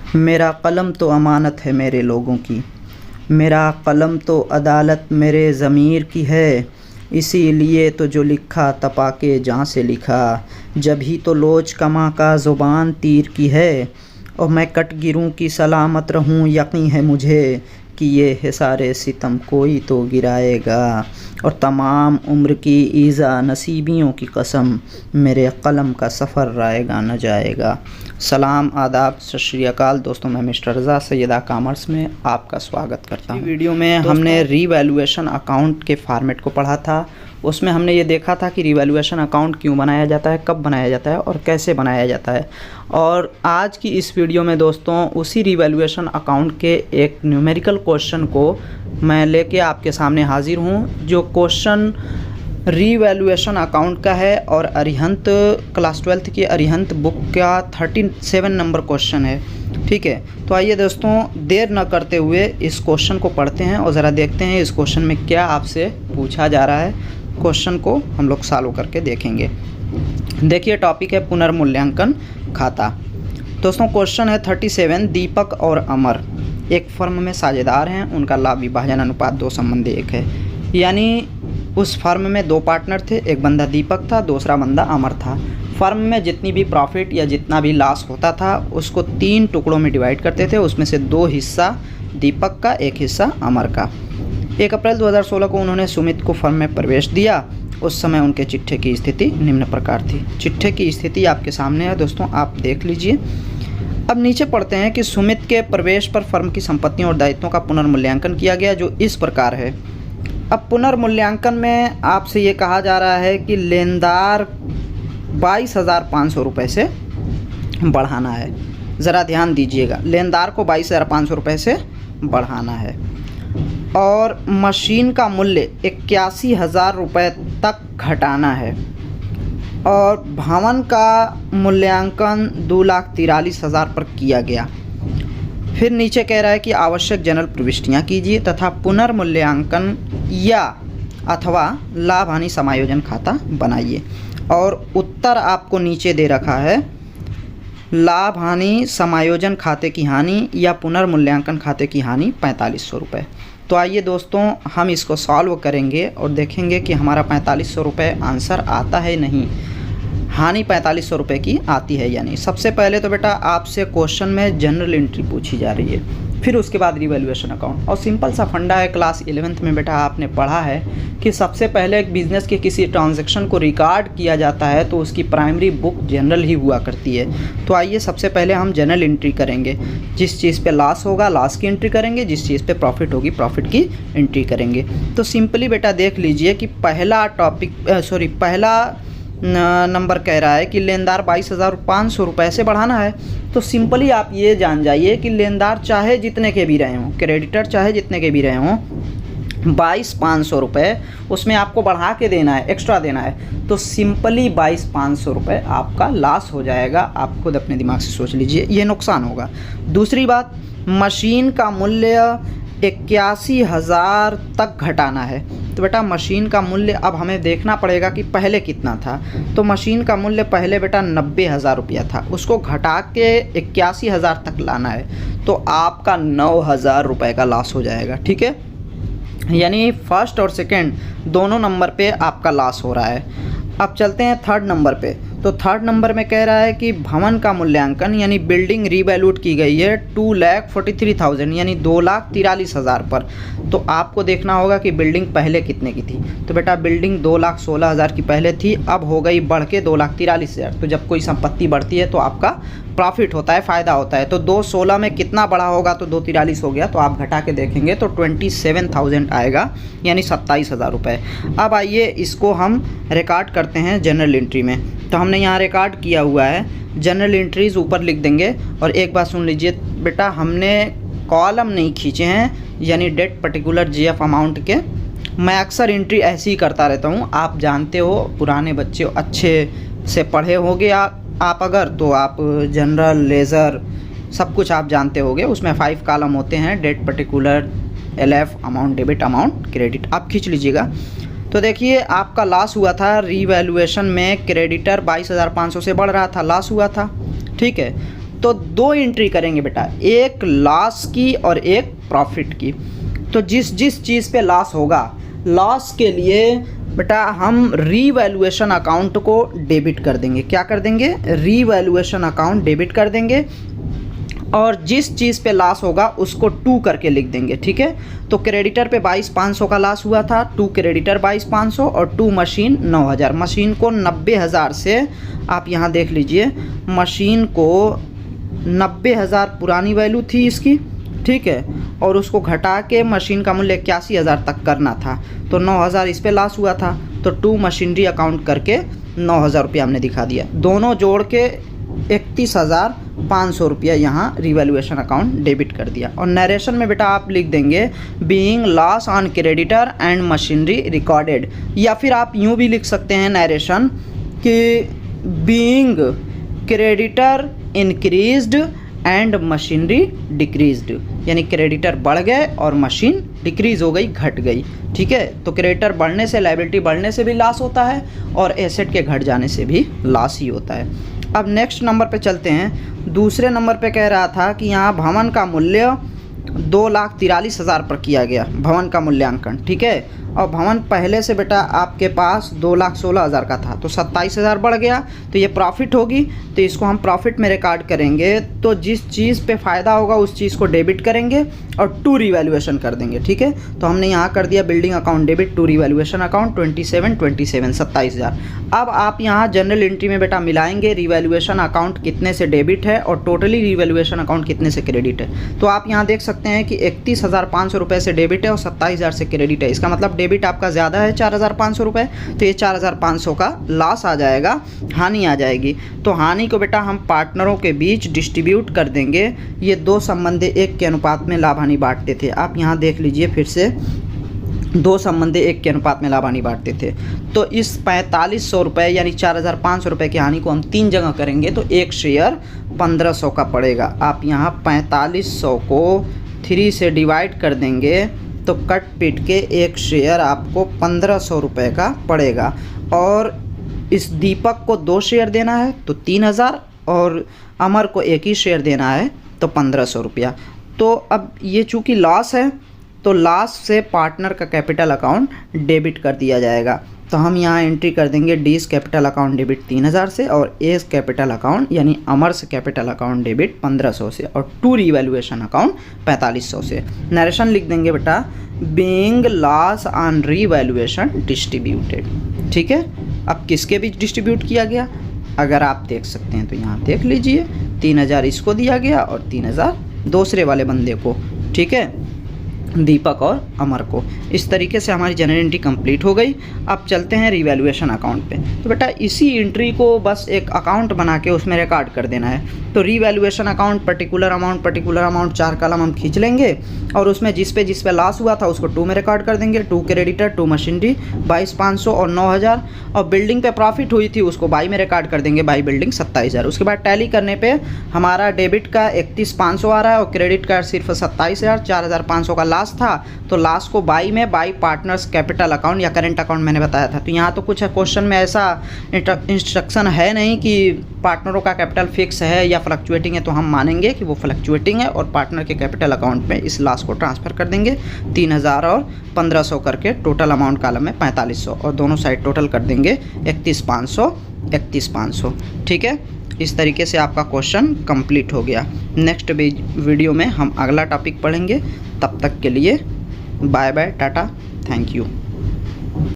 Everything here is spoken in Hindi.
मेरा कलम तो अमानत है मेरे लोगों की, मेरा कलम तो अदालत मेरे ज़मीर की है। इसीलिए तो जो लिखा तपा के जहाँ से लिखा, जब ही तो लोच कमा का ज़ुबान तीर की है। और मैं कट गिरूं की सलामत रहूं, यकीन है मुझे कि ये हिसारे सितम कोई तो गिराएगा। और तमाम उम्र की ईज़ा नसीबियों की कसम, मेरे कलम का सफ़र राएगा न जाएगा। सलाम, आदाब, सत श्री अकाल दोस्तों, मैं मिस्टर रज़ा सैयदा कॉमर्स में आपका स्वागत करता हूँ। वीडियो में हमने रीवैल्यूएशन अकाउंट के फॉर्मेट को पढ़ा था। उसमें हमने ये देखा था कि रीवैल्यूएशन अकाउंट क्यों बनाया जाता है, कब बनाया जाता है और कैसे बनाया जाता है। और आज की इस वीडियो में दोस्तों उसी रीवैल्यूएशन अकाउंट के एक न्यूमेरिकल क्वेश्चन को मैं लेके आपके सामने हाजिर हूँ, जो क्वेश्चन रीवैल्यूएशन अकाउंट का है और अरिहंत क्लास 12th की अरिहंत बुक का 37 नंबर क्वेश्चन है। ठीक है, तो आइए दोस्तों देर न करते हुए इस क्वेश्चन को पढ़ते हैं और ज़रा देखते हैं इस क्वेश्चन में क्या आपसे पूछा जा रहा है। क्वेश्चन को हम लोग सॉल्व करके देखेंगे। देखिए, टॉपिक है पुनर्मूल्यांकन खाता। दोस्तों क्वेश्चन है 37। दीपक और अमर एक फर्म में साझेदार हैं, उनका लाभ विभाजन अनुपात 2:1 है। यानी उस फर्म में 2 पार्टनर थे, एक बंदा दीपक था, दूसरा बंदा अमर था। फर्म में जितनी भी प्रॉफिट या जितना भी लॉस होता था उसको 3 टुकड़ों में डिवाइड करते थे। उसमें से 2 हिस्सा दीपक का, 1 हिस्सा अमर का। 1 अप्रैल 2016 को उन्होंने सुमित को फर्म में प्रवेश दिया। उस समय उनके चिट्ठे की स्थिति निम्न प्रकार थी। चिट्ठे की स्थिति आपके सामने है दोस्तों, आप देख लीजिए। अब नीचे पढ़ते हैं कि सुमित के प्रवेश पर फर्म की संपत्तियों और दायित्वों का पुनर्मूल्यांकन किया गया, जो इस प्रकार है। अब पुनर्मूल्यांकन में आपसे ये कहा जा रहा है कि लेनदार 22,500 रुपये से बढ़ाना है। ज़रा ध्यान दीजिएगा, लेनदार को 22,500 रुपये से बढ़ाना है और मशीन का मूल्य 81,000 रुपये तक घटाना है और भवन का मूल्यांकन 2,43,000 पर किया गया। फिर नीचे कह रहा है कि आवश्यक जनरल प्रविष्टियाँ कीजिए तथा पुनर्मूल्यांकन या अथवा लाभ हानि समायोजन खाता बनाइए। और उत्तर आपको नीचे दे रखा है, लाभ हानि समायोजन खाते की हानि या पुनर्मूल्यांकन खाते की हानि 4500 रुपये। तो आइए दोस्तों हम इसको सॉल्व करेंगे और देखेंगे कि हमारा 4500 रुपये आंसर आता है नहीं, हानि 4500 रुपये की आती है या नहीं। सबसे पहले तो बेटा आपसे क्वेश्चन में जनरल एंट्री पूछी जा रही है, फिर उसके बाद रिवैल्यूएशन अकाउंट। और सिंपल सा फंडा है, क्लास 11th में बेटा आपने पढ़ा है कि सबसे पहले एक बिज़नेस के किसी ट्रांजैक्शन को रिकॉर्ड किया जाता है तो उसकी प्राइमरी बुक जनरल ही हुआ करती है। तो आइए सबसे पहले हम जनरल एंट्री करेंगे। जिस चीज़ पे लॉस होगा लॉस की एंट्री करेंगे, जिस चीज़ पे प्रॉफिट होगी प्रॉफिट की एंट्री करेंगे। तो सिंपली बेटा देख लीजिए कि पहला नंबर कह रहा है कि लेनदार 22,500 रुपये से बढ़ाना है। तो सिंपली आप ये जान जाइए कि लेनदार चाहे जितने के भी रहे हों, क्रेडिटर चाहे जितने के भी रहे हों, 22,500 रुपये उसमें आपको बढ़ा के देना है, एक्स्ट्रा देना है। तो सिंपली 22,500 रुपये आपका लॉस हो जाएगा। आप खुद अपने दिमाग से सोच लीजिए, ये नुकसान होगा। दूसरी बात, मशीन का मूल्य 81,000 तक घटाना है। तो बेटा मशीन का मूल्य अब हमें देखना पड़ेगा कि पहले कितना था। तो मशीन का मूल्य पहले बेटा 90,000 रुपया था, उसको घटा के 81,000 तक लाना है। तो आपका 9,000 रुपये का लॉस हो जाएगा। ठीक है, यानी फर्स्ट और सेकंड दोनों नंबर पे आपका लॉस हो रहा है। अब चलते हैं थर्ड नंबर पे। तो थर्ड नंबर में कह रहा है कि भवन का मूल्यांकन यानी बिल्डिंग रीवैल्यूट की गई है 2,43,000 यानी 2,43,000 पर। तो आपको देखना होगा कि बिल्डिंग पहले कितने की थी। तो बेटा बिल्डिंग 2,16,000 की पहले थी, अब हो गई बढ़ के 2,43,000। तो जब कोई संपत्ति बढ़ती है तो आपका प्रॉफिट होता है, फ़ायदा होता है। तो 2,16 में कितना बढ़ा होगा, तो 2,43 हो गया। तो आप घटा के देखेंगे तो 27,000 आएगा, यानी 27,000 रुपये। अब आइए इसको हम रिकॉर्ड करते हैं जनरल एंट्री में। तो हमने यहाँ रिकॉर्ड किया हुआ है, जनरल एंट्रीज़ ऊपर लिख देंगे। और एक बात सुन लीजिए बेटा, हमने कॉलम नहीं खींचे हैं, यानी डेट पर्टिकुलर जीएफ अमाउंट के। मैं अक्सर एंट्री ऐसी ही करता रहता हूँ, आप जानते हो, पुराने बच्चे अच्छे से पढ़े होंगे आप अगर, तो आप जनरल लेज़र सब कुछ आप जानते होंगे। उसमें 5 कॉलम होते हैं, date particular, LF, amount, debit, amount, credit. आप खींच लीजिएगा। तो देखिए आपका लॉस हुआ था रीवैल्यूएशन में, क्रेडिटर 22,500 से बढ़ रहा था, लॉस हुआ था। ठीक है, तो 2 एंट्री करेंगे बेटा, एक लॉस की और एक प्रॉफिट की। तो जिस जिस चीज़ पे लॉस होगा, लॉस के लिए बेटा हम रीवैल्यूएशन अकाउंट को डेबिट कर देंगे। क्या कर देंगे? रीवैल्यूएशन अकाउंट डेबिट कर देंगे। और जिस चीज़ पे लॉस होगा उसको 2 करके लिख देंगे। ठीक है, तो क्रेडिटर पे 22,500 का लॉस हुआ था, 2 क्रेडिटर 22,500 और 2 मशीन 9,000। मशीन को 90,000 से आप यहाँ देख लीजिए, मशीन को 90,000 पुरानी वैल्यू थी इसकी, ठीक है, और उसको घटा के मशीन का मूल्य 81,000 तक करना था, तो 9,000 इस पे लॉस हुआ था, तो 2 मशीनरी अकाउंट करके 9,000 रुपया हमने दिखा दिया। दोनों जोड़ के 31,500 रुपया यहाँ रिवैल्यूएशन अकाउंट डेबिट कर दिया। और नरेशन में बेटा आप लिख देंगे being loss on creditor and machinery recorded, या फिर आप यूँ भी लिख सकते हैं नरेशन कि being creditor increased and machinery decreased, यानी क्रेडिटर बढ़ गए और मशीन डिक्रीज हो गई, घट गई। ठीक है, तो क्रेडिटर बढ़ने से, लायबिलिटी बढ़ने से भी लॉस होता है और एसेट के घट जाने से भी लॉस ही होता है। अब नेक्स्ट नंबर पे चलते हैं। दूसरे नंबर पे कह रहा था कि यहाँ भवन का मूल्य 2,43,000 पर किया गया, भवन का मूल्यांकन। ठीक है, और भवन पहले से बेटा आपके पास 2,16,000 का था, तो 27,000 बढ़ गया, तो ये प्रॉफिट होगी, तो इसको हम प्रॉफिट में रिकॉर्ड करेंगे। तो जिस चीज़ पे फ़ायदा होगा उस चीज़ को डेबिट करेंगे और 2 रिवैल्यूएशन कर देंगे। ठीक है, तो हमने यहाँ कर दिया building account debit, 2 revaluation account 27,27,27,000। अब आप यहाँ जनरल एंट्री में बेटा मिलाएंगे रिवैल्यूएशन अकाउंट कितने से डेबिट है और टोटली रिवैल्यूएशन अकाउंट कितने से क्रेडिट है। तो आप यहाँ देख सकते हैं कि 31,500 रुपये से डेबिट है और 27,000 से क्रेडिट है। इसका मतलब डेबिट आपका ज़्यादा है 4,500 रुपये, तो ये 4,500 का लॉस आ जाएगा, हानि आ जाएगी। तो हानि को बेटा हम पार्टनरों के बीच डिस्ट्रीब्यूट कर देंगे। ये 2 संबंधी 1 के अनुपात में लाभ हानि बांटते थे। आप यहाँ देख लीजिए फिर से, 2 संबंधी 1 के अनुपात में लाभ हानि बांटते थे। तो इस 4,500 रुपये यानी 4,500 रुपये की हानि को हम 3 जगह करेंगे, तो 1 शेयर 1,500 का पड़ेगा। आप यहाँ 4,500 को 3 से डिवाइड कर देंगे तो कट पीट के 1 शेयर आपको 1,500 रुपये का पड़ेगा। और इस दीपक को 2 शेयर देना है तो 3,000, और अमर को 1 ही शेयर देना है तो 1,500 रुपया। तो अब ये चूँकि लॉस है तो लॉस से पार्टनर का कैपिटल अकाउंट डेबिट कर दिया जाएगा। तो हम यहाँ एंट्री कर देंगे डीज कैपिटल अकाउंट डेबिट 3,000 से और एस कैपिटल अकाउंट यानी अमर्स कैपिटल अकाउंट डेबिट 1,500 से और 2 रिवैल्यूएशन अकाउंट 4,500 से। नरेशन लिख देंगे बेटा being loss on revaluation distributed. ठीक है, अब किसके बीच डिस्ट्रीब्यूट किया गया अगर आप देख सकते हैं तो यहाँ देख लीजिए, 3,000 इसको दिया गया और 3,000 दूसरे वाले बंदे को। ठीक है, दीपक और अमर को। इस तरीके से हमारी जनरल एंट्री कंप्लीट हो गई। अब चलते हैं रिवैल्यूएशन अकाउंट पे। तो बेटा इसी एंट्री को बस एक अकाउंट बना के उसमें रिकॉर्ड कर देना है। तो revaluation account particular amount 4 column हम खींच लेंगे और उसमें जिस पे लॉस हुआ था उसको 2 में रिकॉर्ड कर देंगे। 2 क्रेडिटर, 2 मशीनरी 22,500 और 9,000, और बिल्डिंग पे प्रॉफिट हुई थी उसको बाई में रिकॉर्ड कर देंगे, बाई बिल्डिंग 27,000। उसके बाद टैली करने पे हमारा डेबिट का 31,500 आ रहा है और क्रेडिट का सिर्फ 27,000, 4,500 का लॉस था, तो लॉस को बाई में बाई पार्टनर्स कैपिटल अकाउंट या करेंट अकाउंट मैंने बताया था। तो यहाँ तो कुछ क्वेश्चन में ऐसा इंस्ट्रक्शन है नहीं कि पार्टनरों का कैपिटल फिक्स है या फ्लक्चुएटिंग है, तो हम मानेंगे कि वो फ्लक्चुएटिंग है और पार्टनर के कैपिटल अकाउंट में इस लॉस को ट्रांसफ़र कर देंगे। 3,000 और 1,500 करके टोटल अमाउंट कॉलम में 4,500 और दोनों साइड टोटल कर देंगे 31,500। ठीक है, इस तरीके से आपका क्वेश्चन कंप्लीट हो गया। नेक्स्ट वीडियो में हम अगला टॉपिक पढ़ेंगे। तब तक के लिए bye bye, tata, thank you.